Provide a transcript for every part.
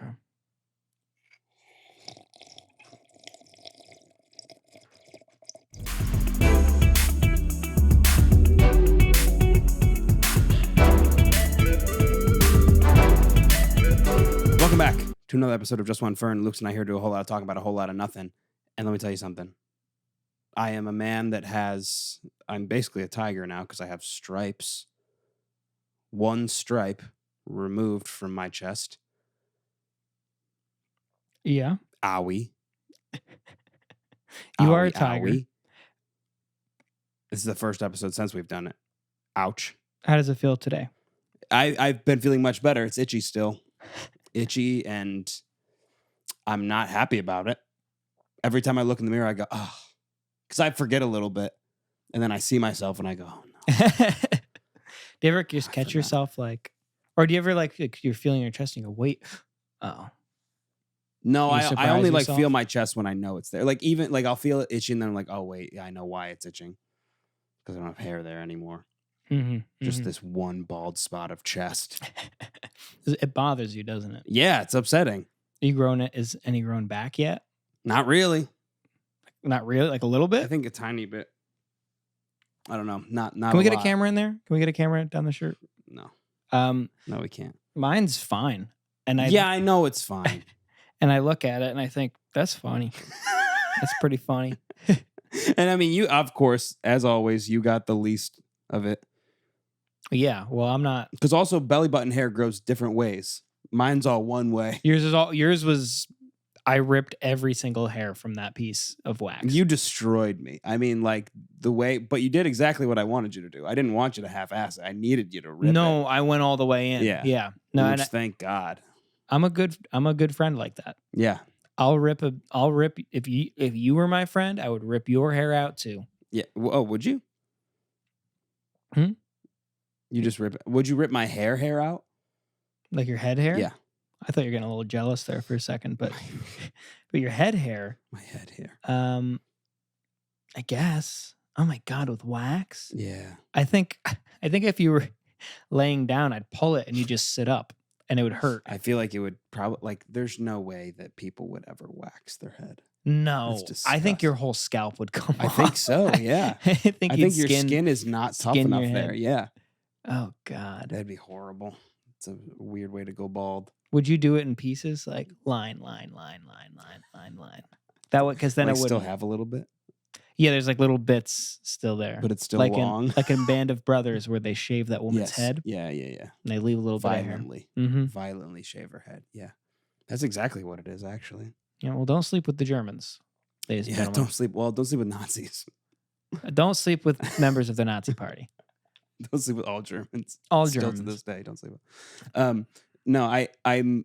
Okay. Welcome back to another episode of JustOneFern. Luke's and I here do a whole lot of talking about a whole lot of nothing. And let me tell you something. I am a man that I'm basically a tiger now because I have stripes. One stripe removed from my chest. Yeah. Owie. You are a Owie, tiger. owie. This is the first episode since we've done it. Ouch. How does it feel today? I've been feeling much better. It's itchy still. Itchy, and I'm not happy about it. Every time I look in the mirror, I go, oh, because I forget a little bit. And then I see myself and I go, oh, no. Do you ever just catch yourself or do you ever like you're feeling your chest and you go, wait, oh. No, I only yourself? feel my chest when I know it's there. Like even I'll feel it itching, and then I'm like, oh wait, I know why it's itching. Because I don't have hair there anymore. Mm-hmm, Just this one bald spot of chest. It bothers you, doesn't it? Yeah, it's upsetting. Is any grown back yet? Not really. Not really? Like a little bit? I think a tiny bit. I don't know. Not. Can we get a camera in there? Can we get a camera down the shirt? No. No, we can't. Mine's fine. And I know it's fine. And I look at it and I think, that's funny. That's pretty funny. And I mean, you, of course, as always, you got the least of it. Yeah, well, I'm not. Because also belly button hair grows different ways. Mine's all one way. Yours was, I ripped every single hair from that piece of wax. You destroyed me. I mean, like the way, but you did exactly what I wanted you to do. I didn't want you to half-ass it. I needed you to rip it. No, I went all the way in. Yeah. No, Which, thank God. I'm a good friend like that. Yeah. I'll rip if you were my friend, I would rip your hair out too. Yeah. Oh, would you? You just rip it. Would you rip my hair out? Like your head hair? Yeah. I thought you were getting a little jealous there for a second, but your head hair. My head hair. I guess. Oh my God, with wax? Yeah. I think if you were laying down, I'd pull it and you just sit up and it would hurt. I feel like it would probably there's no way that people would ever wax their head. No, I think your whole scalp would come off. I think so, yeah. I think your skin is not tough enough there. Yeah. Oh God. That'd be horrible. It's a weird way to go bald. Would you do it in pieces? Like line. That would, because then it would still have a little bit. Yeah, there's like little bits still there. But it's still like long. Like in Band of Brothers where they shave that woman's head. Yeah. And they leave a little violently. bit of hair. Violently shave her head. Yeah. That's exactly what it is, actually. Yeah, well, don't sleep with the Germans. Don't sleep with Nazis. Don't sleep with members of the Nazi party. Don't sleep with all Germans. All Still Germans. to this day, don't sleep with. No, I'm.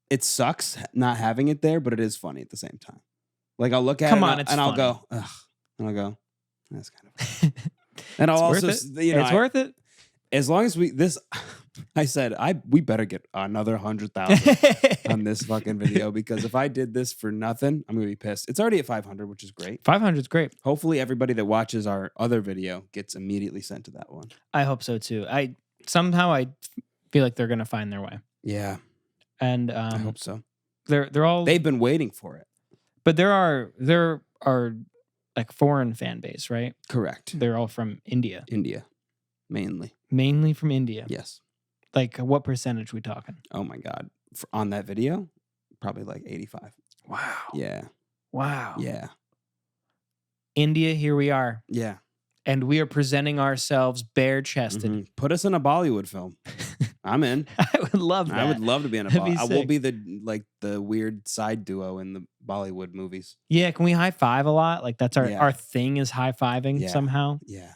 It sucks not having it there, but it is funny at the same time. Like I'll look at it and I'll go, ugh, and I'll go, that's kind of. And I'll also, it's worth it. As long as I said we better get another 100,000 on this fucking video, because if I did this for nothing, I'm gonna be pissed. It's already at 500, which is great. 500 is great. Hopefully, everybody that watches our other video gets immediately sent to that one. I hope so too. I feel like they're gonna find their way. Yeah, and I hope so. They've been waiting for it, but there are like foreign fan base, right? Correct. They're all from India. Mainly from India. Yes. Like what percentage we talking? Oh my God. On that video, probably like 85. Wow. Yeah. Wow. Yeah. India, here we are. Yeah. And we are presenting ourselves bare-chested. Mm-hmm. Put us in a Bollywood film. I'm in. I would love that. I would love to be in a Bollywood. I will be the weird side duo in the Bollywood movies. Yeah, can we high five a lot? Like that's our thing is high fiving somehow. Yeah.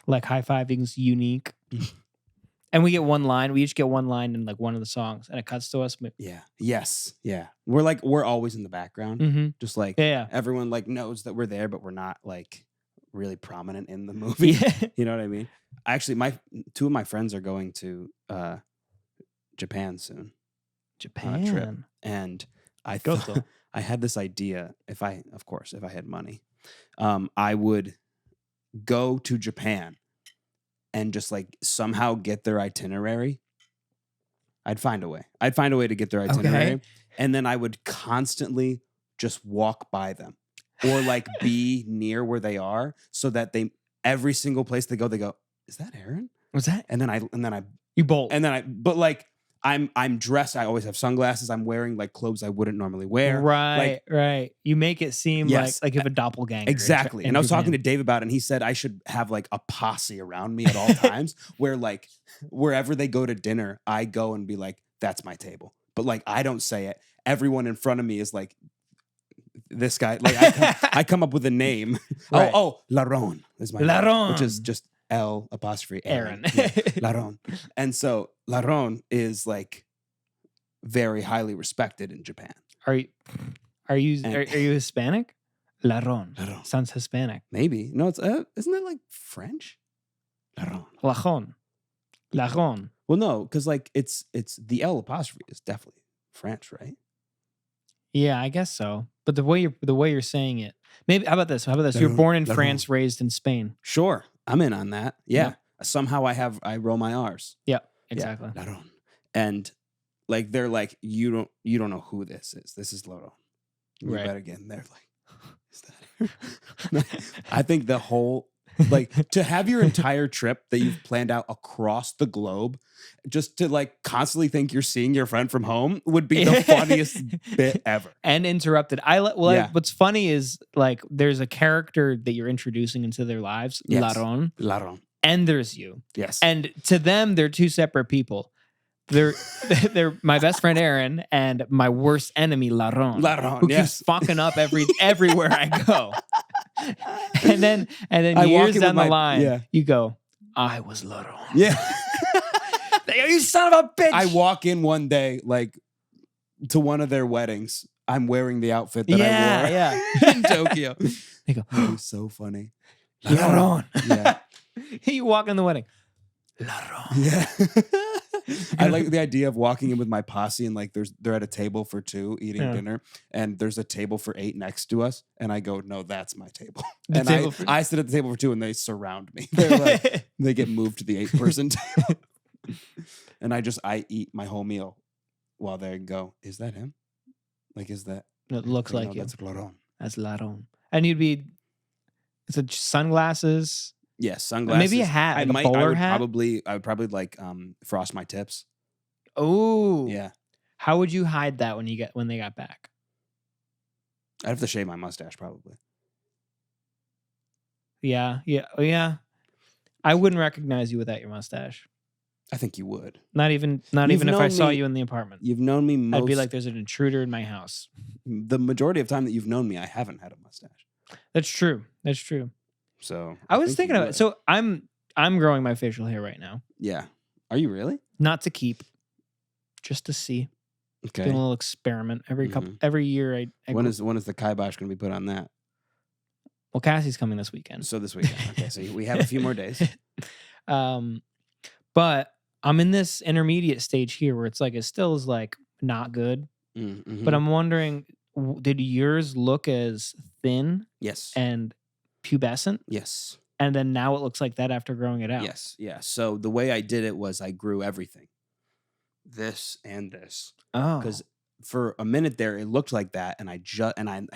Like high fiving's unique. And we get one line. We each get one line in like one of the songs, and it cuts to us. Yeah. Yes. Yeah. We're always in the background. Mm-hmm. Just like everyone like knows that we're there, but we're not like really prominent in the movie. Yeah. You know what I mean? Actually, two of my friends are going to Japan soon. Japan. On a trip. And I had this idea. If I had money, I would go to Japan and just like somehow get their itinerary I'd find a way. I'd find a way to get their itinerary. Okay. And then I would constantly just walk by them or like be near where they are so that every single place they go, is that Aaron? What's that? And then I You bolt. but like I'm dressed. I always have sunglasses. I'm wearing like clothes I wouldn't normally wear. Right, right. You make it seem Yes. like you have a doppelganger. Exactly. in And I was talking to Japan. Dave about it, and he said I should have like a posse around me at all times where like wherever they go to dinner, I go and be like, that's my table. But like I don't say it. Everyone in front of me is like, this guy. Like I come up with a name. Right. Oh, Laron is my name, Laron. which is just L' Aaron. Yeah, Laron. And so Laron is like very highly respected in Japan. Are you Hispanic? Laron. Laron. Sounds Hispanic. Maybe. No, it's isn't that like French? Laron. Lajon. Lajon. Well, no, because like it's the L' is definitely French, right? Yeah, I guess so. But the way you're saying it, maybe. How about this? You're Laron. born in Laron. France, raised in Spain. Sure, I'm in on that. Yeah. Yep. Somehow I roll my R's. Yeah, exactly. Yeah, Laron. And like they're like, you don't know who this is. This is Laron. You Right. better get in there. Like, is that her? I think the whole like to have your entire trip that you've planned out across the globe, just to like constantly think you're seeing your friend from home would be the funniest bit ever. And interrupted. Yeah. What's funny is like there's a character that you're introducing into their lives, Yes. Laron, Laron. and there's you. Yes. And to them, they're two separate people. They're my best friend Aaron and my worst enemy Laron, Laron, who yes. keeps fucking up everywhere I go. And then I walk years in down with the my- line, yeah. you go, I was Laron. Yeah. You son of a bitch. I walk in one day, like to one of their weddings. I'm wearing the outfit that I wore yeah. in Tokyo. They go, It was so funny. Laron. Yeah. You walk in the wedding. Laron. Yeah. I like the idea of walking in with my posse and like they're at a table for 2 eating Yeah. dinner and there's a table for 8 next to us and I go, no, that's my table. The And table for- I sit at the table for 2 and they surround me. They're like, they get moved to the 8-person table. And I eat my whole meal while they go, is that him? Like, is that? It looks No, like you. that's Laron. That's Laron. And it's a sunglasses. Yes, sunglasses. Maybe a hat, like a I bowler would hat? probably like frost my tips. Oh. Yeah. How would you hide that when they got back? I'd have to shave my mustache probably. Yeah. Oh, yeah. I wouldn't recognize you without your mustache. I think you would. Not even if I known saw me- you in the apartment. You've known me I'd be like, there's an intruder in my house. the majority of time that you've known me, I haven't had a mustache. That's true. So I was think thinking you about it. would. So I'm growing my facial hair right now. Yeah. Are you really? Not to keep, just to see. Okay. Doing a little experiment every year. I When is the kibosh going to be put on that? well, Cassie's coming this weekend. So this weekend. Okay, so we have a few more days. But I'm in this intermediate stage here where it's like it still is like not good. Mm-hmm. But I'm wondering, did yours look as thin yes. and pubescent, Yes. and then now it looks like that after growing it out? Yes. Yeah. So the way I did it was I grew everything. This and this. Oh, Because for a minute there it looked like that and I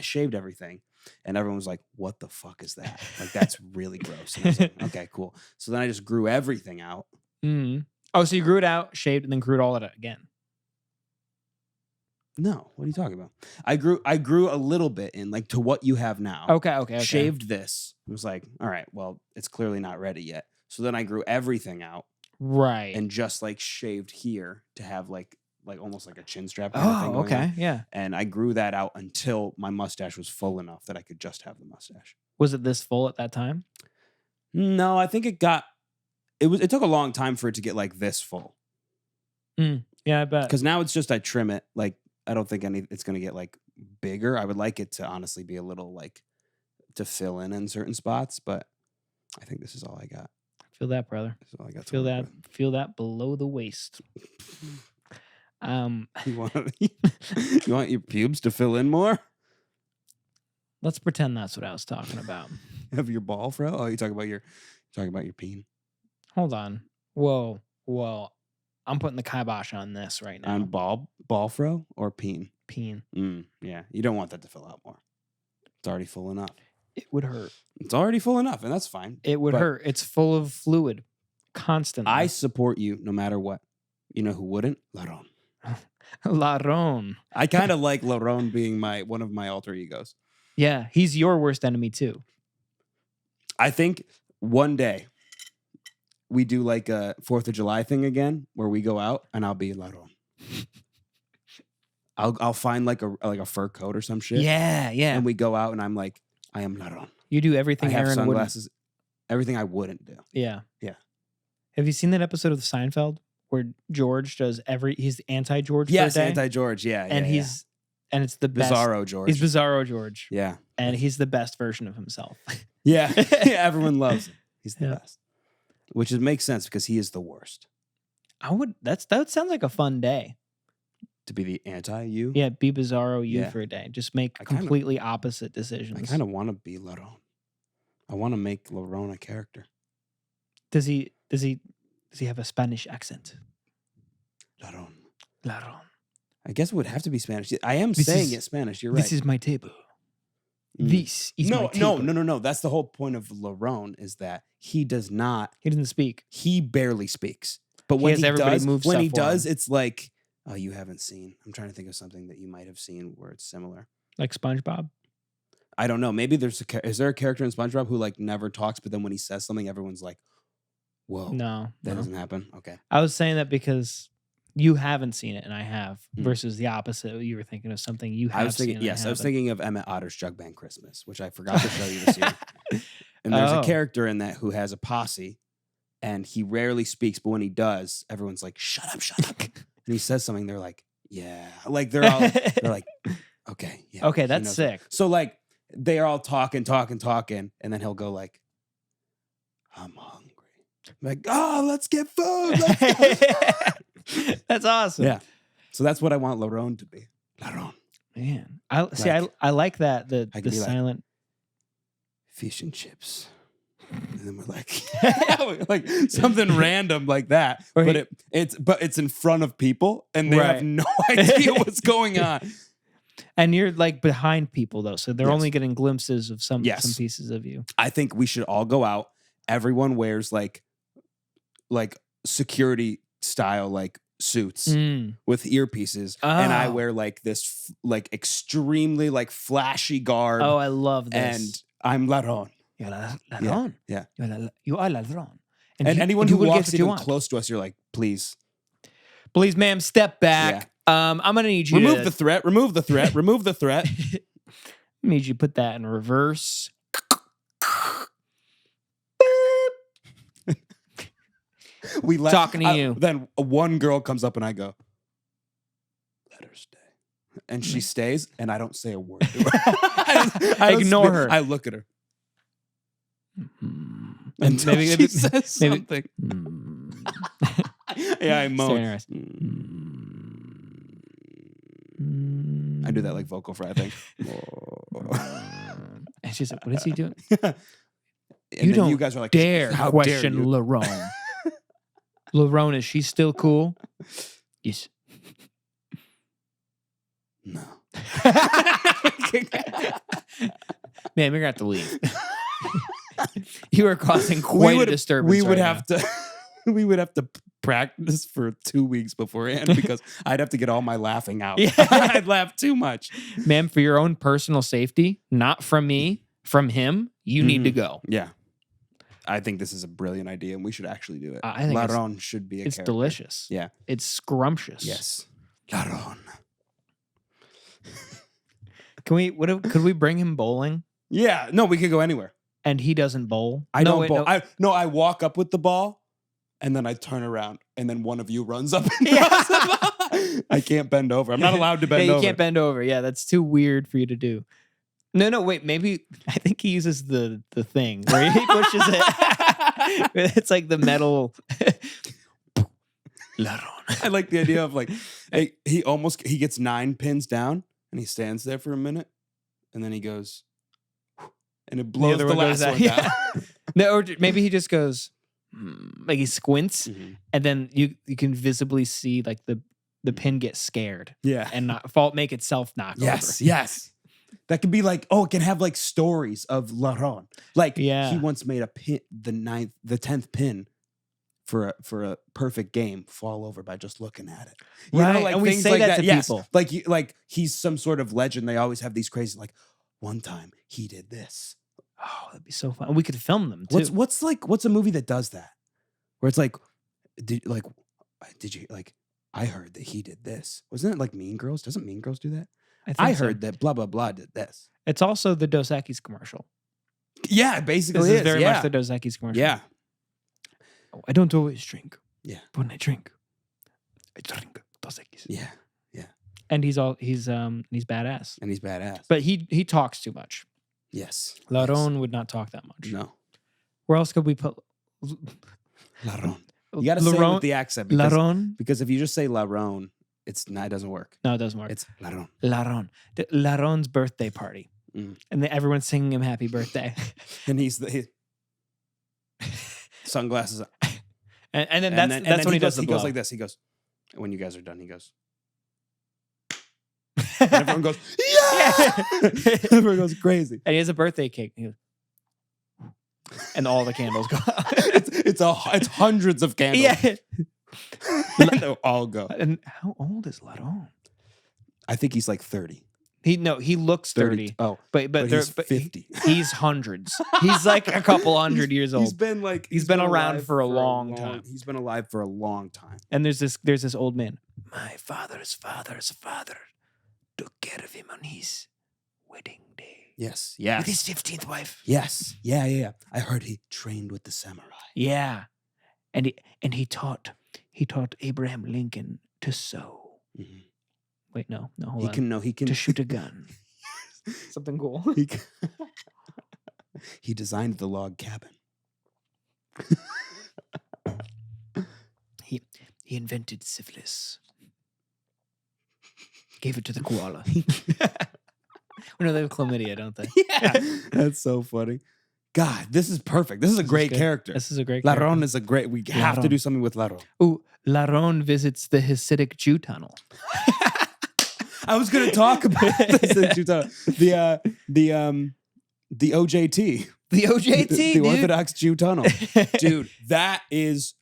shaved everything and everyone was like, what the fuck is that? Like that's really gross. And I was like, okay, cool. So then I just grew everything out. Oh, so you grew it out, shaved, and then grew it all out again. No, what are you talking about? I grew a little bit in like to what you have now. Okay. Shaved this. It was like, all right, well, it's clearly not ready yet. So then I grew everything out Right. and just like shaved here to have like almost like a chin strap kind of thing Oh, going on. okay. Yeah. And I grew that out until my mustache was full enough that I could just have the mustache. Was it this full at that time? No, I think it took a long time for it to get like this full. Yeah, I bet. Because now it's just I trim it. Like I don't think it's gonna get like bigger. I would like it to honestly be a little like to fill in certain spots, but I think this is all I got. Feel that, brother. This is all I got. to Feel work that. Feel that below the waist. with. You want your pubes to fill in more? Let's pretend that's what I was talking about. Have your ball fro? Oh, you're talking about your peen. Hold on. Whoa. I'm putting the kibosh on this right now. On ball fro or peen? Peen. Yeah, you don't want that to fill out more. It's already full enough. It would hurt. It's already full enough, and that's fine. It would hurt. It's full of fluid constantly. I support you no matter what. You know who wouldn't? Laron. Laron. I kind of like Laron being one of my alter egos. Yeah, he's your worst enemy too. I think one day we do like a 4th of July thing again where we go out and I'll be Laron. I'll find like a fur coat or some shit. Yeah. And we go out and I'm like, I am Laron. You do everything I have Aaron sunglasses. Everything I wouldn't do. Yeah. Yeah. Have you seen that episode of Seinfeld where George does he's the anti-George Yes, for a day? anti-George, yeah. And and it's the best. Bizarro George. He's Bizarro George. Yeah. And he's the best version of himself. Yeah. Everyone loves him. He's the Yeah. best. Which makes sense because he is the worst. That sounds like a fun day. To be the anti-you? Yeah, be Bizarro you Yeah. for a day. Just make I kinda- completely opposite decisions. I kind of want to be Laron. I want to make Laron a character. Does he have a Spanish accent? Laron. Laron. I guess it would have to be Spanish. I am This saying is- it Spanish. You're right. This is my table. Mm. This is my table. No. That's the whole point of Laron is that he does not. He doesn't speak. He barely speaks. But He when has he everybody does, move when he stuff for does, him. it's like, oh, you haven't seen. I'm trying to think of something that you might have seen where it's similar. Like SpongeBob? I don't know. Maybe is there a character in SpongeBob who like never talks, but then when he says something, everyone's like, "Whoa, No. that no. doesn't happen." Okay. I was saying that because you haven't seen it and I have, Mm. versus the opposite. You were thinking of something you have I was thinking, seen. yes, I was thinking of Emmett Otter's Jug Band Christmas, which I forgot to show you this year. And there's Oh. a character in that who has a posse, and he rarely speaks, but when he does, everyone's like, "Shut up, shut up!" And he says something, they're like, "Yeah," like they're like, "Okay, yeah." Okay, he that's knows sick. So like they are all talking, and then he'll go like, "I'm hungry." I'm like, "Oh, let's get food." Let's go." That's awesome. Yeah. So that's what I want Laron to be. Laron. Man. I Like- I like that. I The could be like- silent. Fish and chips. And then we're like something random like that. Or But it's in front of people and they Right. have no idea what's going on. And you're like behind people though. So they're Yes. only getting glimpses of some Yes. pieces of you. I think we should all go out. Everyone wears like security style like suits Mm. with earpieces. And I Oh. wear like this like extremely like flashy garb. Oh, I love this. and I'm Laron. You're ladrón. Yeah. You are ladrón. And anyone who walks even close to us, you're like, please. Please, ma'am, step back. I'm gonna need you Remove to the threat. Remove the threat. Remove the threat. I need you to put that in reverse. We let, Talking to you. Then one girl comes up and I go, let her stay. And she stays and I don't say a word to her. I don't Ignore speak. her. I look at her. Mm. Until she says maybe- something. Mm. Yeah, I Stare in moan. her eyes. I do that like vocal fry thing. And she's like, "What is he doing?" And You then don't you guys are like, Dare how question dare you? Larone. Larone, is she still cool? Yes. No. Man, we're gonna have to leave. You are causing quite a disturbance. We would right have to. We would have to practice for 2 weeks beforehand because I'd have to get all my laughing out. Yeah. I'd laugh too much. now. Ma'am, for your own personal safety, not from me, from him, you need to go. Yeah. I think this is a brilliant idea and we should actually do it. I think Laron should be a It's character. delicious. Yeah. It's scrumptious. Yes. Laron. Could we bring him bowling? Yeah. No, we could go anywhere. And he doesn't bowl? I don't bowl. No. I walk up with the ball and then I turn around and then one of you runs up and Yeah. throws the ball. I can't bend over. I'm not allowed to bend Yeah, you over. can't bend over. Yeah, that's too weird for you to do. No, wait. Maybe I think he uses the thing where he pushes it. It's like the metal. I like the idea of like he gets 9 pins down and he stands there for a minute and then he goes and it blows other the one goes last out. one down. Yeah. No, or maybe he just goes, like he squints, Mhm. and then you can visibly see like the pin get scared Yeah. and make itself knock Yes, over. yes. That could be like, it can have like stories of Laron. Like Yeah. he once made a pin, the 10th pin for a perfect game fall over by just looking at it. You know, Right, like and we things say like that to Yes. people. Like he's some sort of legend. They always have these crazy, like, one time he did this. Oh, that'd be so fun. We could film them too. What's a movie that does that? Where it's like, did you like, I heard that he did this. Wasn't it like Mean Girls? Doesn't Mean Girls do that? think I so. heard that blah blah blah did this. It's also the Dos Equis commercial. Yeah, basically This is very yeah. much the Dos Equis commercial. Yeah. Oh, I don't always drink. Yeah. But when I drink Dos Equis. Yeah. And he's badass. And he's badass. But he talks too much. Yes. Laron would not talk that much. No. Where else could we put Laron. You got to say it with the accent Laron? because if you just say Laron, it doesn't work. No, it doesn't work. It's Laron. Laron. Laron's birthday party. Mm. And then everyone's singing him happy birthday. And he's sunglasses. and then that's when he does the He blow. goes like this. He goes, when you guys are done, he goes. And everyone goes, yeah! Everyone goes crazy. And he has a birthday cake. He goes, and all the candles go out. it's hundreds of candles. Yeah. And they'll all go. And how old is Laron? I think he's like 30. He looks 30. Oh, but he's 50. He's hundreds. He's like a couple hundred years old. He's been around alive for a long time. He's been alive for a long time. And there's this old man. My father's father's father took care of him on his wedding day. Yes. With his 15th wife. Yes. Yeah. I heard he trained with the samurai. Yeah. And he taught Abraham Lincoln to sew. Mm-hmm. Wait, no, hold on. He can To shoot a gun. Something cool. He designed the log cabin. He invented syphilis. Gave it to the koala. No, they have chlamydia, don't they? Yeah. That's so funny. God, this is perfect. This is a great character. This is a great Laron character. is a great. We have to do something with Laron. Ooh, Laron visits the Hasidic Jew Tunnel. I was going to talk about this. The OJT. The OJT, the dude. Orthodox Jew Tunnel. Dude, that was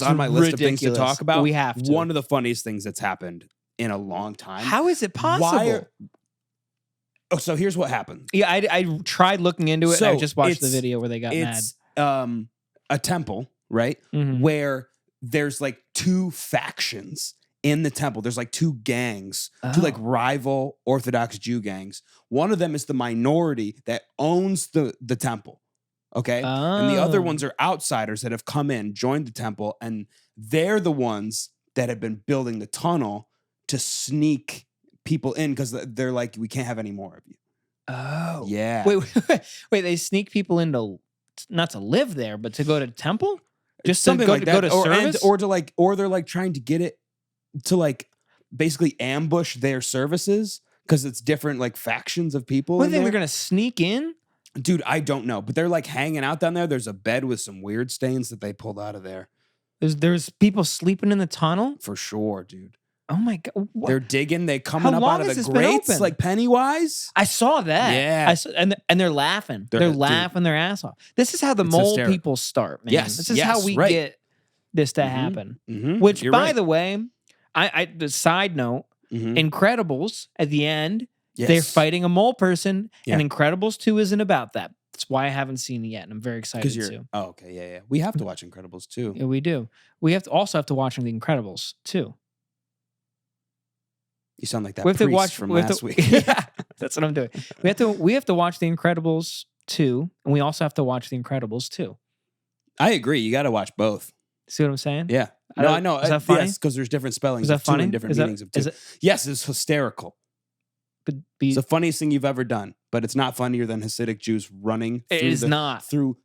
on my list of things to talk about. We have to. One of the funniest things that's happened in a long time. How is it possible? So here's what happened. Yeah, I tried looking into it, and I just watched the it's- video where they got mad. It's a temple, right? Mhm. Where there's like two factions in the temple. There's like two gangs, two like rival Orthodox Jew gangs. One of them is the minority that owns the temple. Okay. And the other ones are outsiders that have come in, joined the temple, and they're the ones that have been building the tunnel to sneak people in because they're like, we can't have any more of you. Oh. Yeah. Wait, they sneak people into not to live there, but to go to temple? Just something to like that. Go to service? Or they're like trying to get it to like basically ambush their services because it's different like factions of people. What do you think they're gonna sneak in? Dude, I don't know, but they're like hanging out down there. There's a bed with some weird stains that they pulled out of there. There's people sleeping in the tunnel? For sure, dude. Oh my god! What? They're digging. They coming How up long out of has the this been grates open? like Pennywise. I saw that. Yeah. I saw, and they're laughing. They're Dude. laughing their ass off. This is how the It's mole hysterical. people start, man. Yes, This is yes, how we right. get this to Mhm. happen. Mm-hmm. Which, You're by right. the way, the side note, Mhm. Incredibles at the end, Yes. they're fighting a mole person, Yeah. and Incredibles 2 isn't about that. That's why I haven't seen it yet, and I'm very excited to. Oh, okay, yeah. We have to watch Incredibles too. Yeah, we do. We also have to watch The Incredibles too. You sound like that We have to priest watch from we have last to- week. Yeah, that's what I'm doing. We have to watch The Incredibles 2, and we also have to watch The Incredibles 2. I agree. You got to watch both. See what I'm saying? Yeah. I No, don't- I know. is that funny? Yes, because there's different spellings Is that of two funny? and different Is that- meanings of two. is it- Yes, it's hysterical. But It's the funniest thing you've ever done, but it's not funnier than Hasidic Jews running it through is not. through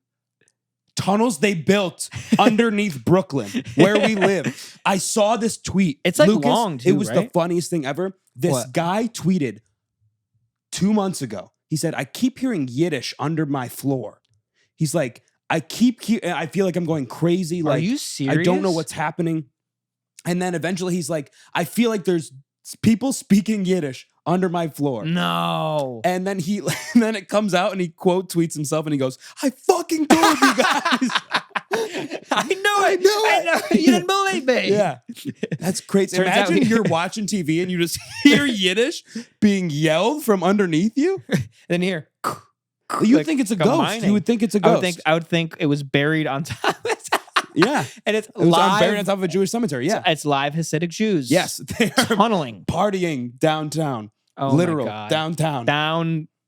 tunnels they built underneath Brooklyn, where we live. I saw this tweet. It's, like, Lucas, long, too, it was the right? funniest thing ever. This What? guy tweeted 2 months ago. He said, I keep hearing Yiddish under my floor. He's like, I feel like I'm going crazy. Like, Are you serious? I don't know what's happening. And then eventually he's like, I feel like there's people speaking Yiddish under my floor. No. And then then it comes out and he quote tweets himself and he goes, I fucking told you guys. I know. You didn't believe me. Yeah. That's crazy. Turns out Imagine you're watching TV and you just hear Yiddish being yelled from underneath you. Then here. You like, think it's a like ghost. mining. You would think it's a ghost. I would think it was buried on top of it. Yeah. And it's It was live. buried on top of a Jewish cemetery. Yeah. It's live Hasidic Jews. Yes. They are Tunneling. partying downtown. Oh Literal my God. downtown.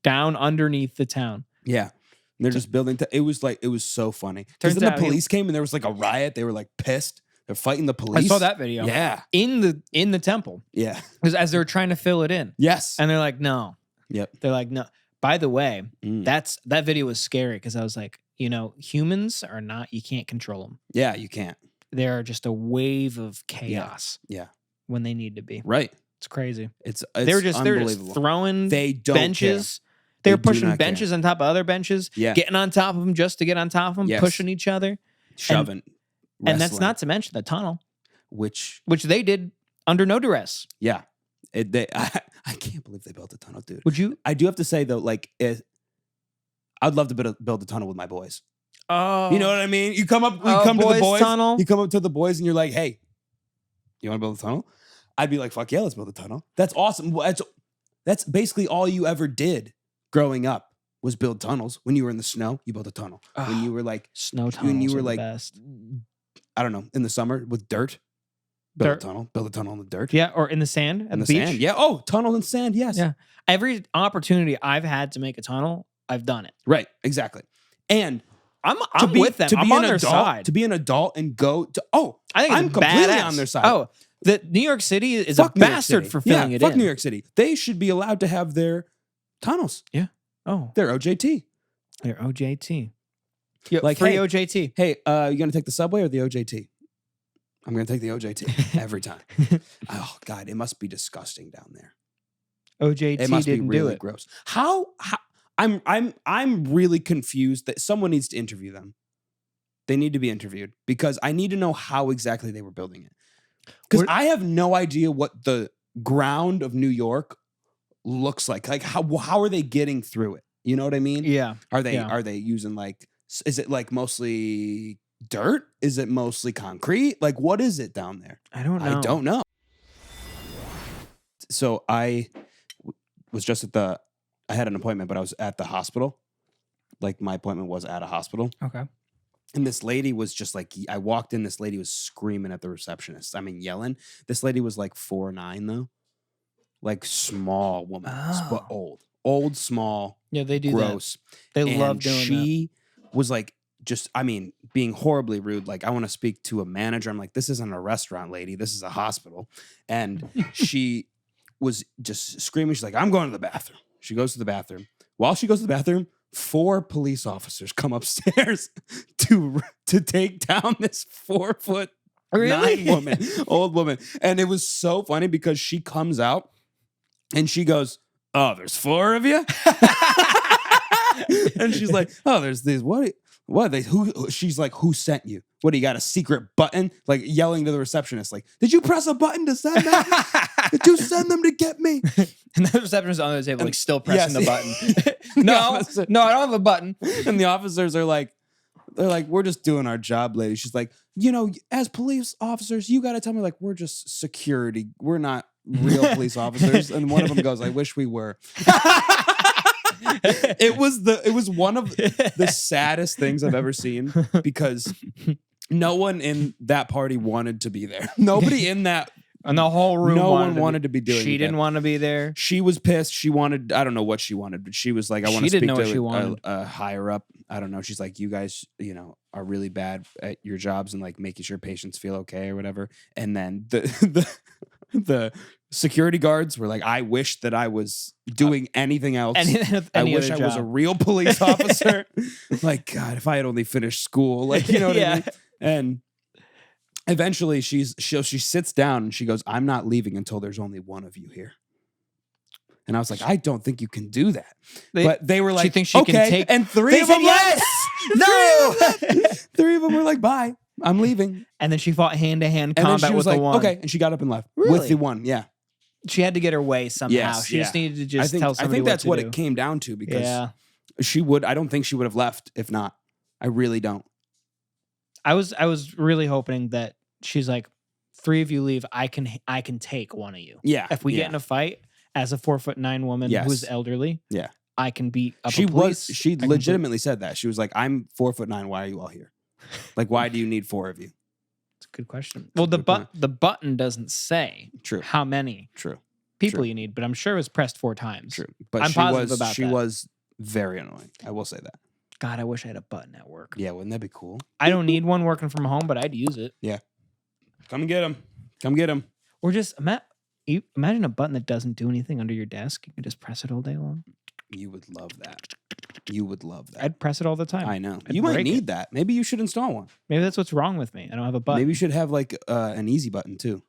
Down underneath the town. Yeah. And they're just building. It was so funny. Because Turns then the out police came and there was like a riot. They were like pissed. They're fighting the police. I saw that video. Yeah. In the temple. Yeah. Because as they were trying to fill it in. Yes. And they're like, no. Yep. They're like, no. By the way, Mm. that video was scary because I was like, humans are not, you can't control them. Yeah, you can't. They're just a wave of chaos. Yeah. When they need to be. Right. It's crazy. It's They're just unbelievable. throwing They don't benches. They They're do pushing not care. benches on top of other benches. Yeah. Getting on top of them just to get on top of them. Yes. Pushing each other. Shoving. And that's wrestling, not to mention the tunnel, which they did under no duress. yeah. I can't believe they built a tunnel, dude. Would you? I do have to say though, like I'd love to build a tunnel with my boys. Oh. You know what I mean? You come up, to boys the boys. tunnel? You come up to the boys and you're like, hey, you want to build a tunnel? I'd be like, fuck yeah, let's build a tunnel. That's awesome. That's basically all you ever did growing up was build tunnels. When you were in the snow, you built a tunnel. When you were like snow tunnels, when you were are the like, best. I don't know, in the summer with dirt, build a tunnel in the dirt. Yeah, or in the sand at In the the beach. sand. Yeah. Oh, tunnel and sand. Yes. Yeah. Every opportunity I've had to make a tunnel, I've done it. Right. Exactly. And I'm be, with them. To I'm be on an their adult, side. To be an adult and go to I think I'm it's completely badass. on their side. Oh, the New York City is Fuck a New York bastard City. for filling yeah, it fuck in. New York City. They should be allowed to have their tunnels. Oh, Their OJT. they're OJT. Yeah, Like, free hey, OJT. Hey, you gonna take the subway or the OJT? I'm gonna take the OJT every time. Oh God, it must be disgusting down there. OJT It must be didn't do really it. gross. How I'm really confused that someone needs to interview them. They need to be interviewed because I need to know how exactly they were building it. Because I have no idea what the ground of New York looks like. Like how are they getting through it? You know what I mean? Yeah. Are they using like, is it like mostly dirt? Is it mostly concrete? Like what is it down there? I don't know. I don't know. So I was just I had an appointment, but I was at the hospital. Like my appointment was at a hospital. Okay. And this lady was just like, I walked in, this lady was screaming at the receptionist. I mean, yelling. This lady was like 4'9" though. Like small woman, but old, small. Yeah, they do gross. that. They And love doing that. She was like, being horribly rude. Like, I want to speak to a manager. I'm like, this isn't a restaurant, lady. This is a hospital. And she was just screaming. She's like, I'm going to the bathroom. She goes to the bathroom. While she goes to the bathroom, 4 police officers come upstairs to take down this 4'9" woman, old woman. And it was so funny because she comes out and she goes, oh, there's 4 of you? And she's like, oh, there's these, she's like, who sent you? What, do you got a secret button? Like yelling to the receptionist, like, did you press a button to send that? Did you send them to get me? And the receptionist on the table, like still pressing the button. No, no, I don't have a button. And the officers are like, we're just doing our job, lady. She's like, as police officers, you got to tell me, like, we're just security. We're not real police officers. And one of them goes, I wish we were. It was one of the saddest things I've ever seen because no one in that party wanted to be there. Nobody in that. And the whole room. No one wanted to be doing it. She didn't want to be there. She was pissed. She wanted, I don't know what she wanted, but she was like, I want to speak to a higher up. I don't know. She's like, you guys, are really bad at your jobs and like making sure patients feel okay or whatever. And then the security guards were like, I wish that I was doing anything else. I wish I was a real police officer. Like, God, if I had only finished school, like, you know what I mean? And eventually she sits down and she goes, I'm not leaving until there's only one of you here. And I was like, I don't think you can do that. But they were like, she thinks she can take, and 3 of them left. No! 3 of them were like, bye. I'm leaving. And then she fought hand-to-hand And then combat she was with like, the one. okay. And she got up and left. With Really? the one, yeah. She had to get her way somehow. Yes, She just needed to just I tell somebody think that's what what to it do. came down to because Yeah. I don't think she would have left if not. I really don't. I was really hoping that she's like, 3 of you leave, I can take one of you. Yeah. If we get in a fight as a 4'9" woman who's Yes. elderly, Yeah. I can beat up She a police. she legitimately said that. She was like, I'm 4'9", why are you all here? Like, why do you need 4 of you? It's a good question. Well, the button doesn't say True. how many True. people True. you need, but I'm sure it was pressed 4 times. True. But I'm positive about she that. was very annoying. I will say that. God, I wish I had a button at work. Yeah, wouldn't that be cool? I don't need one working from home, but I'd use it. Come get him. Come get him. Or just imagine a button that doesn't do anything under your desk. You can just press it all day long. You would love that. You would love that. I'd press it all the time. I know. I'd You might break need it. that. Maybe you should install one. Maybe that's what's wrong with me. I don't have a button. Maybe you should have like an easy button too.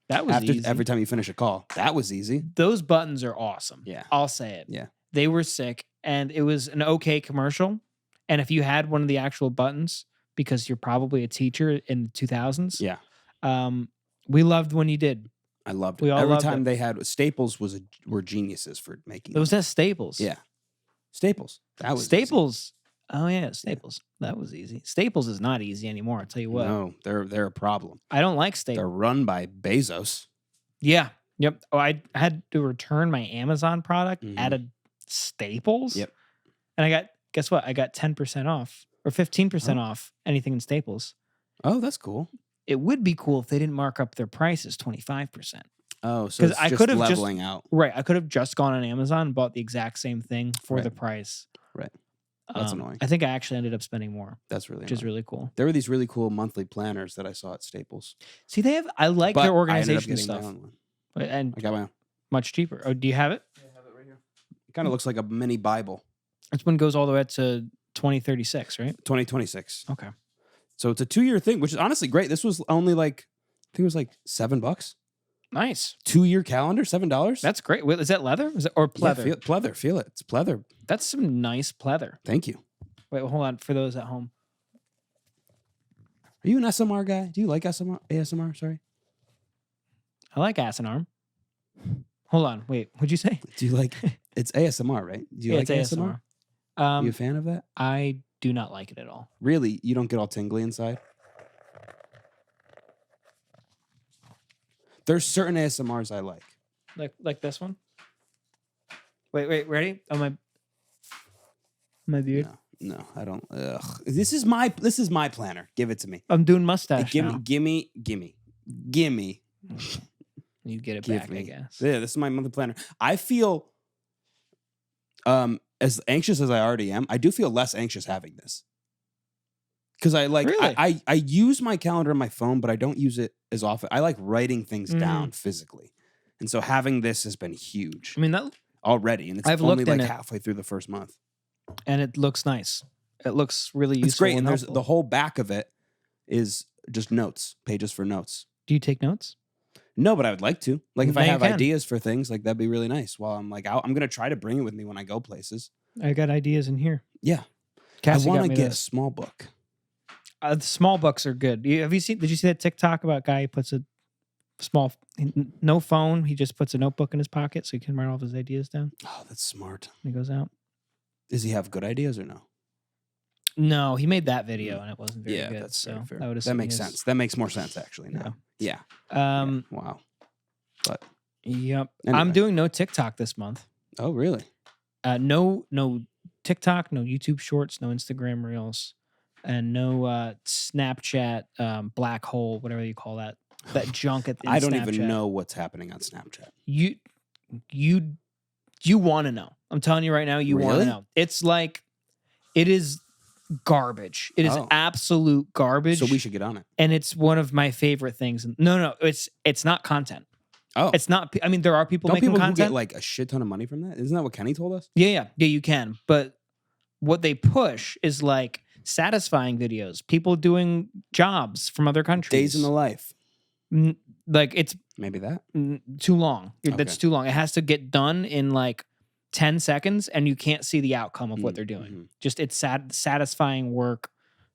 That was easy. Every time you finish a call. That was easy. Those buttons are awesome. Yeah. I'll say it. Yeah. They were sick, and it was an okay commercial. And if you had one of the actual buttons, because you're probably a teacher in the 2000s, Yeah. we loved when you did. I loved it. We all Every loved time it. they had Staples were geniuses for making It was at Staples. Yeah. Staples. That was Staples. Oh yeah, Staples. That was easy. Staples is not easy anymore. I'll tell you easy. what. No, they're a problem. I don't like They're Staples. run by Bezos. Yeah. Yep. Oh, I had to return my Amazon product Mhm. at a Staples. Yep. And guess what? I got 10% off or 15% off anything in Staples. Oh, that's cool. It would be cool if they didn't mark up their prices 25%. Oh, so 'Cause it's I just could have just- leveling out. Right. I could have just gone on Amazon and bought the exact same thing for Right. the price. Right. That's Um, annoying. I think I actually ended up spending more, That's really which is annoying. really cool. There were these really cool monthly planners that I saw at Staples. See, I like But their I ended up organization getting stuff. my own one. And I got my own. much cheaper. Oh, do you have it? I have it right here. It kind of looks like a mini Bible. This one goes all the way up to 2036, right? 2026. Okay. So it's a 2-year thing, which is honestly great. This was only like, I think it was like $7. Nice. 2-year calendar, $7. That's great. Wait, is that leather? Is it or pleather? Yeah, pleather. Feel it. It's pleather. That's some nice pleather. Thank you. Wait, hold on. For those at home, Are you an SMR guy? Do you like ASMR? Sorry. I like ass and arm. Hold on. Wait, what'd you say? Do you like? It's ASMR, right? Do you Yeah, like it's ASMR? ASMR. You a fan of that? I do not like it at all. Really? You don't get all tingly inside? There's certain ASMRs I like. Like this one. Wait, ready? Oh my beard. No, I don't. Ugh. This is my planner. Give it to me. I'm doing mustache now. Gimme. You get it Give back, me. I guess. Yeah, this is my monthly planner. I feel as anxious as I already am, I do feel less anxious having this. Because Really? I use my calendar on my phone, but I don't use it as often. I like writing things down physically. And so having this has been huge I mean that, already. And it's I've only looked in like it. halfway through the first month. and it looks nice. It looks really useful. It's great. And there's helpful. the whole back of it is just notes, pages for notes. Do you take notes? No, but I would like to. Like if Now I you have can. ideas for things, like that'd be really nice. While I'm like out, I'm gonna try to bring it with me when I go places. I got ideas in here. Yeah, Cassie I want got to me get a this. small book. The small books are good. Did you see that TikTok about a guy who puts a small, no phone. He just puts a notebook in his pocket so he can write all of his ideas down Oh, that's smart. when he goes out. Does he have good ideas or no? No, he made that video and it wasn't very good. that's so very fair. I would That assume makes his- sense. That makes more sense actually now. Yeah. Wow. But Yep. Anyway. I'm doing no TikTok this month. oh, really? No TikTok, no YouTube Shorts, no Instagram Reels, and no Snapchat black hole, whatever you call that junk at the I don't Snapchat. even know what's happening on Snapchat. You want to know. I'm telling you right now, you want to Really? know. It's like it is garbage. It is Oh. absolute garbage. So we should get on it. And it's one of my favorite things. No, it's not content. Oh, It's not. I mean, there are people don't making people who content. get like a shit ton of money from that? Isn't that what Kenny told us? Yeah, you can. But what they push is like satisfying videos, people doing jobs from other countries. Days in the life. Like it's Maybe that. too long. That's Okay. too long. It has to get done in like 10 seconds and you can't see the outcome of what they're doing. Mm-hmm. Just it's satisfying work.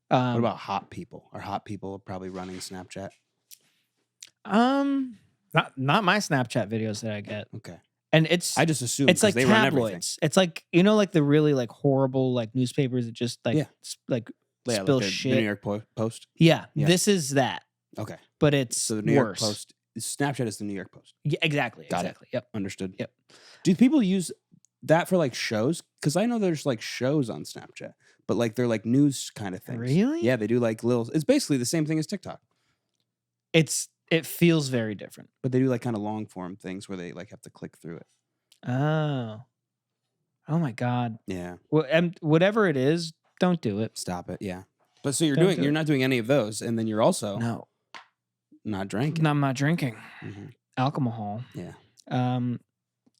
What about hot people? Are hot people probably running Snapchat? Not my Snapchat videos that I get. Okay. And it's I just assume it's like they run everything. tabloids. It's like, you know, like the really like horrible like newspapers that just like Yeah. like Yeah, spill like shit. the New York Post. Yeah, Yeah. this is that. Okay. But it's So the New worse. York Post, Snapchat is the New York Post. Yeah, exactly. Got exactly. Yep. Understood. Yep. Do people use that for like shows? Because I know there's like shows on Snapchat, but like they're like news kind of things. Really? Yeah, they do like little. It's basically the same thing as TikTok, It feels very different. but they do like kind of long form things where they like have to click through it. Oh my God. Yeah. Well, and whatever it is, don't do it. Stop it. Yeah. But so you're Don't do you're it. not doing any of those, and then you're also No, not drinking. no, I'm not drinking Mhm. alcohol. Yeah.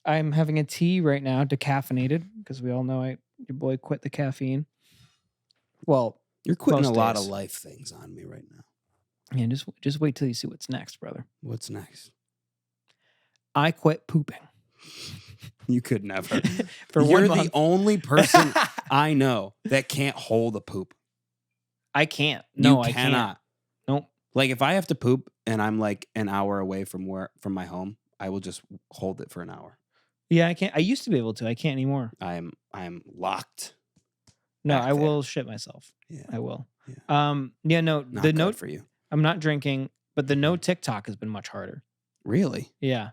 I'm having a tea right now, decaffeinated, because we all know your boy quit the caffeine. Well, You're quitting most a lot days. of life things on me right now. Yeah, just wait till you see what's next, brother. What's next? I quit pooping. You could never. For You're 1 the month. only person I know that can't hold a poop. I can't. No, You I cannot. can't. Nope. Like if I have to poop and I'm like an hour away from my home, I will just hold it for an hour. Yeah, I can't. I used to be able to. I can't anymore. I am locked. No, back I there. will shit myself. Yeah. I will. Yeah. Yeah, no, Not the good note for you. I'm not drinking, but the no TikTok has been much harder. Really? Yeah.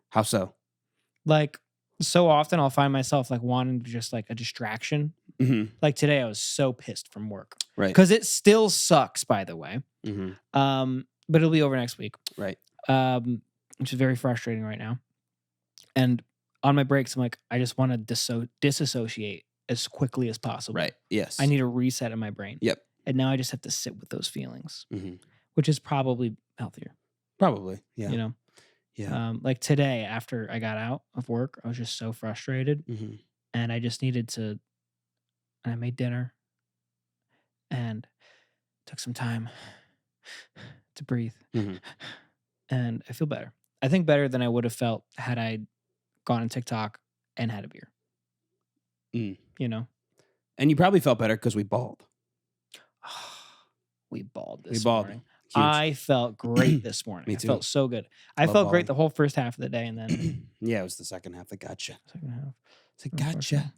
How so? Like so often I'll find myself like wanting to just like a distraction. Mm-hmm. Like today I was so pissed from work. Right. Because it still sucks, by the way. Mm-hmm. But it'll be over next week. Right. Which is very frustrating right now. And on my breaks, I'm like, I just want to disassociate as quickly as possible. Right. Yes. I need a reset in my brain. Yep. And now I just have to sit with those feelings, Mm-hmm. which is probably healthier. Probably. Yeah. You know? Yeah. Like today, after I got out of work, I was just so frustrated. Mm-hmm. And I just needed to, and I made dinner and took some time to breathe. Mm-hmm. And I feel better. I think better than I would have felt had I gone on TikTok and had a beer. Mm. You know? And you probably felt better because we balled. We balled this We balled. morning. Huge. I felt great this morning. Me I too. felt so good. I Love felt great balling. the whole first half of the day, and then Yeah, it was the second half that gotcha. second half. It's like gotcha.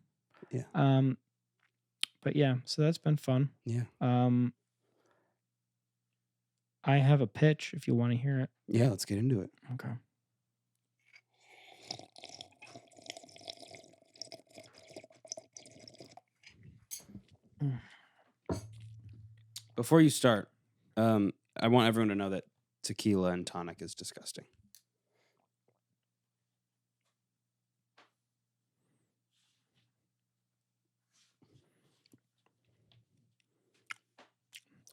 Yeah. But yeah, so that's been fun. Yeah. I have a pitch if you want to hear it. Yeah, let's get into it. Okay. Before you start, I want everyone to know that tequila and tonic is disgusting.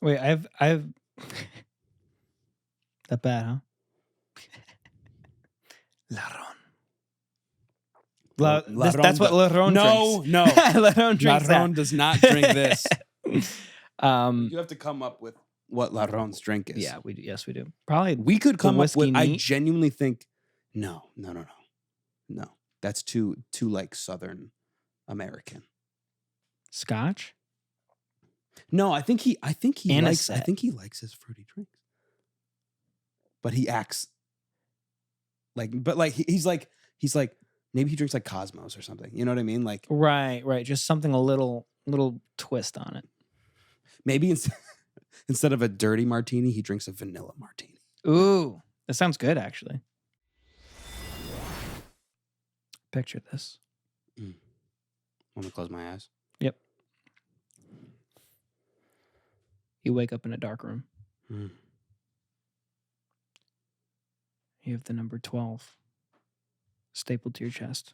Wait, I've that bad, huh? Larron. That's what Larron No, drinks. no. Larron drinks Larron that. does not drink this. You have to come up with what Larron's drink is. Yeah, we do. Yes, we do. Probably We could come up whiskey with. I neat. genuinely think no. That's too like Southern American. Scotch. No, I think he likes. I Anisette. think he likes his fruity drinks, but he acts like. But like he's like maybe he drinks like Cosmos or something. You know what I mean? Like Right. Just something a little twist on it. maybe instead of a dirty martini, he drinks a vanilla martini. Ooh, that sounds good, actually. Picture this. Want to close my eyes? Yep. You wake up in a dark room. Mm. You have the number 12 stapled to your chest.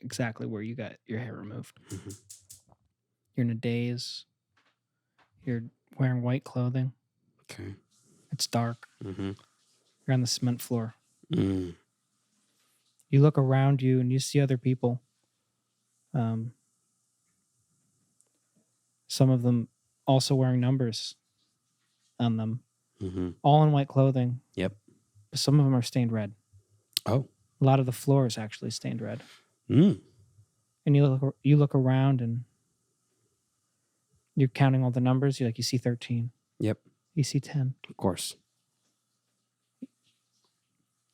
Exactly where you got your hair removed. Mm-hmm. You're in a daze. You're wearing white clothing. Okay. It's dark. Mm-hmm. You're on the cement floor. Mm. You look around you and you see other people. Some of them also wearing numbers on them. Mm-hmm. All in white clothing. Yep. But some of them are stained red. Oh. A lot of the floor is actually stained red. Mm. And you look around and you're counting all the numbers. You see 13. Yep. You see 10. Of course.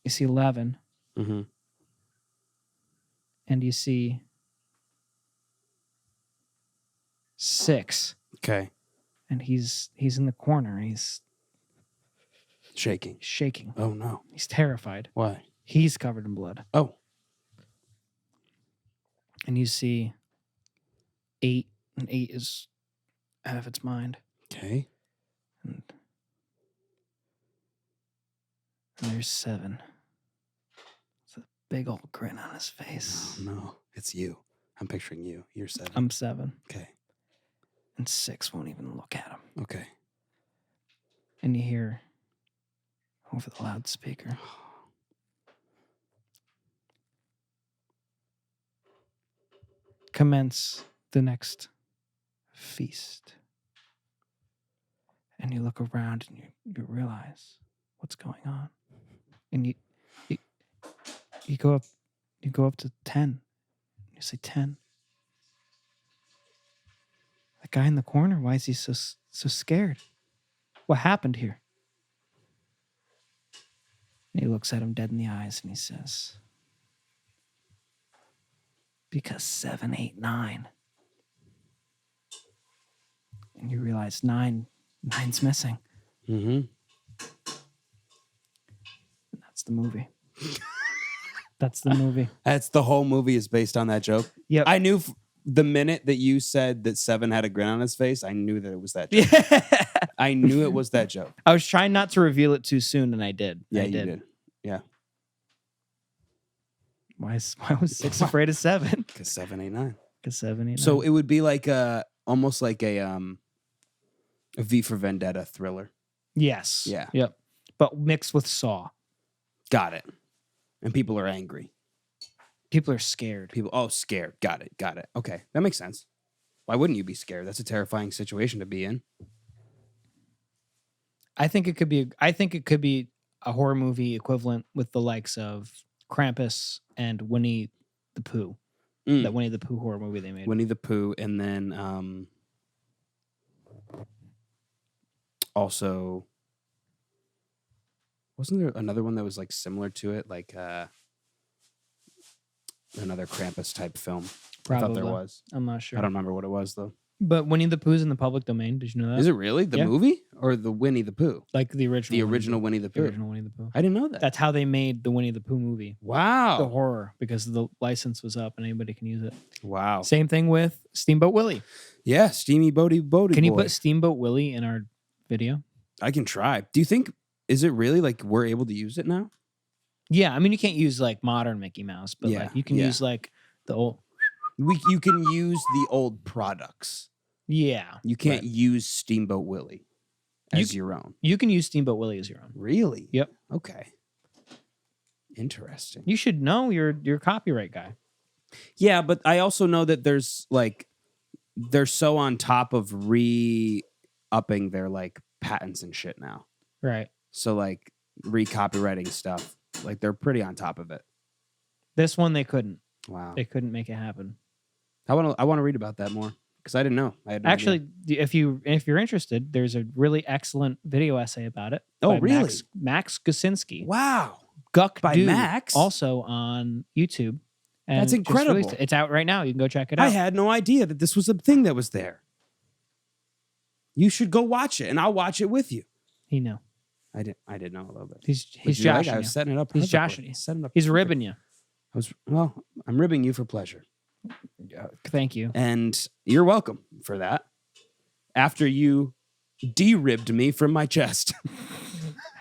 You see 11. Mm-hmm. And you see 6. Okay. And he's in the corner. He's Shaking. shaking. Oh, no. He's terrified. Why? He's covered in blood. Oh. And you see 8. And 8 is out of its mind. Okay. And there's 7. It's a big old grin on his face. Oh, no. It's you. I'm picturing you. You're 7. I'm 7. Okay. And 6 won't even look at him. Okay. And you hear over the loudspeaker, commence the next feast. And you look around and you realize what's going on. And you go up to 10. You say 10. The guy in the corner, why is he so scared? What happened here? And he looks at him dead in the eyes and he says, because 7, 8, 9. And you realize 9's missing. Mm-hmm. And that's the movie. That's the movie. That's the whole movie is based on that joke. Yep. I knew the minute that you said that 7 had a grin on his face, I knew that it was that joke. Yeah. I knew it was that joke. I was trying not to reveal it too soon, and I did. Yeah, I you did. Yeah. Why was 6 afraid of 7? Because 7, 8, 9. Because 7, 8, 9. So it would be like almost like a V for Vendetta thriller. Yes. Yeah. Yep. But mixed with Saw. Got it. And people are angry. People are scared. Scared. Got it. Okay. That makes sense. Why wouldn't you be scared? That's a terrifying situation to be in. I think it could be a horror movie equivalent with the likes of Krampus and Winnie the Pooh. That Winnie the Pooh horror movie they made. Winnie the Pooh, and then also, wasn't there another one that was like similar to it, like another Krampus type film? Probably. I thought there was. I'm not sure. I don't remember what it was though. But Winnie the Pooh's in the public domain. Did you know that? Is it really the movie or the Winnie the Pooh? Like the original? The original Winnie the Pooh. The original Winnie the Pooh. I didn't know that. That's how they made the Winnie the Pooh movie. Wow. The horror, because the license was up and anybody can use it. Wow. Same thing with Steamboat Willie. Yeah, Steamy Boaty Boaty. Can you put Steamboat Willie in our video? I can try. Do you think, is it really like we're able to use it now? Yeah, I mean you can't use like modern Mickey Mouse, but Yeah, like you can yeah. use like the old. You can use the old products. Yeah, You can't use Steamboat Willie as your own. You can use Steamboat Willie as your own. Really? Yep. Okay. Interesting. You should know you're a copyright guy. Yeah, but I also know that there's like they're so on top of re-upping their like patents and shit now. Right. So like re-copywriting stuff, like they're pretty on top of it. This one they couldn't. Wow. They couldn't make it happen. I want to read about that more because I didn't know. I had no Actually, idea. if you're interested, there's a really excellent video essay about it. Oh, by really? Max Gusinski. Wow. Guck by Dude, Max? Also on YouTube. And That's just incredible. released it. It's out right now. You can go check it out. I had no idea that this was a thing that was there. You should go watch it, and I'll watch it with you. He knew. I did know a little bit. He's Would you like? joshing I you. was setting it up. He's perfectly. joshing you. Setting it up He's perfectly. ribbing you. I'm ribbing you for pleasure. Thank you. And you're welcome for that. After you de-ribbed me from my chest.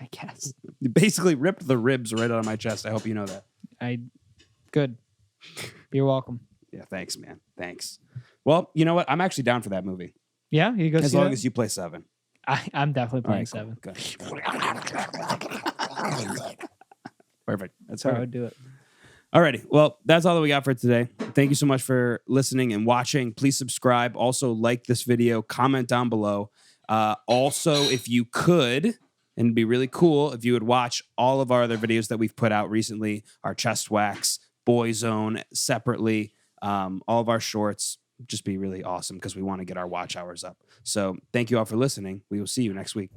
I guess. You basically ripped the ribs right out of my chest. I hope you know that. Good. You're welcome. Yeah, thanks, man. Thanks. Well, you know what? I'm actually down for that movie. Yeah, you go As see long that? as you play 7. I'm definitely All playing right, 7. cool. Good. Perfect. That's how I how would do it. Alrighty. Well, that's all that we got for today. Thank you so much for listening and watching. Please subscribe. Also, like this video. Comment down below. Also, if you could, and it'd be really cool if you would watch all of our other videos that we've put out recently, our chest wax, Boy Zone separately. All of our shorts just be really awesome because we want to get our watch hours up. So thank you all for listening. We will see you next week.